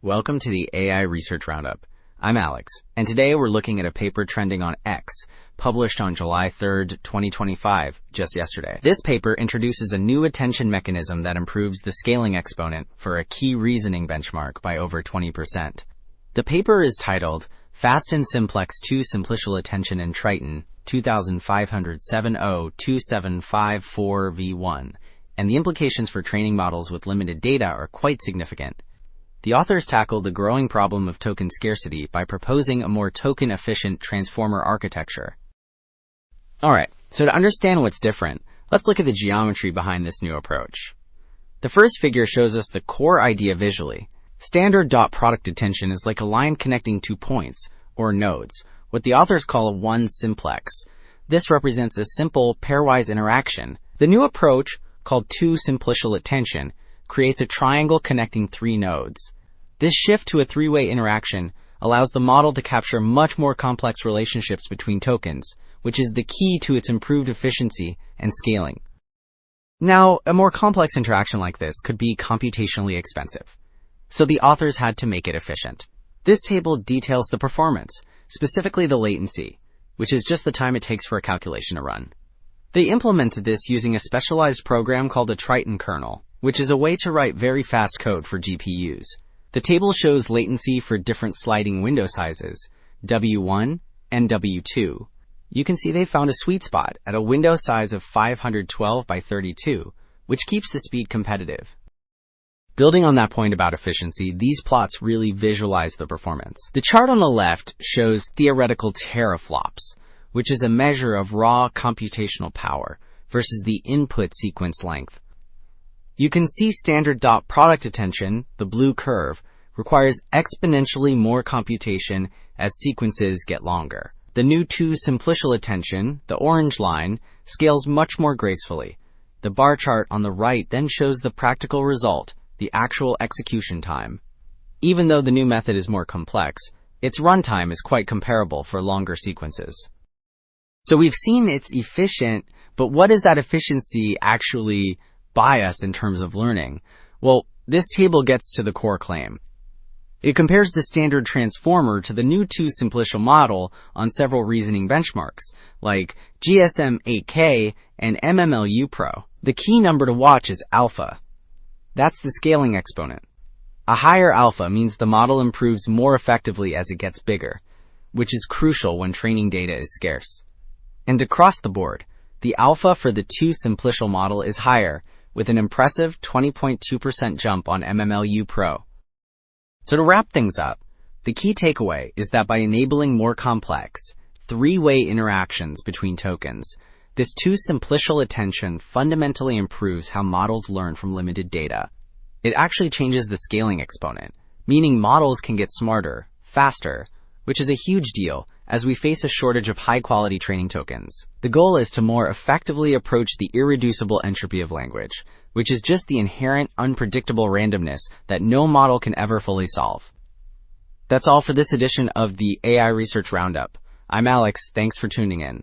Welcome to the AI Research Roundup. I'm Alex, and today we're looking at a paper trending on X, published on July 3rd, 2025, just yesterday. This paper introduces a new attention mechanism that improves the scaling exponent for a key reasoning benchmark by over 20%. The paper is titled Fast and Simplex 2 Simplicial Attention in Triton 2507-02754V1, and the implications for training models with limited data are quite significant. The authors tackle the growing problem of token scarcity by proposing a more token-efficient transformer architecture. Alright, so to understand what's different, let's look at the geometry behind this new approach. The first figure shows us the core idea visually. Standard dot product attention is like a line connecting two points, or nodes, what the authors call a one simplex. This represents a simple pairwise interaction. The new approach, called two simplicial attention, creates a triangle connecting three nodes. This shift to a three-way interaction allows the model to capture much more complex relationships between tokens, which is the key to its improved efficiency and scaling. Now, a more complex interaction like this could be computationally expensive, so the authors had to make it efficient. This table details the performance, specifically the latency, which is just the time it takes for a calculation to run. They implemented this using a specialized program called a Triton kernel, which is a way to write very fast code for GPUs. The table shows latency for different sliding window sizes, W1 and W2. You can see they found a sweet spot at a window size of 512 by 32, which keeps the speed competitive. Building on that point about efficiency, these plots really visualize the performance. The chart on the left shows theoretical teraflops, which is a measure of raw computational power versus the input sequence length. You can see standard dot product attention, the blue curve, requires exponentially more computation as sequences get longer. The new two simplicial attention, the orange line, scales much more gracefully. The bar chart on the right then shows the practical result, the actual execution time. Even though the new method is more complex, its runtime is quite comparable for longer sequences. So we've seen it's efficient, but what does that efficiency actually buy us in terms of learning? Well, this table gets to the core claim. It compares the standard transformer to the new two simplicial model on several reasoning benchmarks, like GSM-8K and MMLU Pro. The key number to watch is alpha. That's the scaling exponent. A higher alpha means the model improves more effectively as it gets bigger, which is crucial when training data is scarce. And across the board, the alpha for the two simplicial model is higher, with an impressive 20.2% jump on MMLU Pro. So to wrap things up, the key takeaway is that by enabling more complex, three-way interactions between tokens, this two simplicial attention fundamentally improves how models learn from limited data. It actually changes the scaling exponent, meaning models can get smarter, faster, which is a huge deal as we face a shortage of high-quality training tokens. The goal is to more effectively approach the irreducible entropy of language, which is just the inherent unpredictable randomness that no model can ever fully solve. That's all for this edition of the AI Research Roundup. I'm Alex, thanks for tuning in.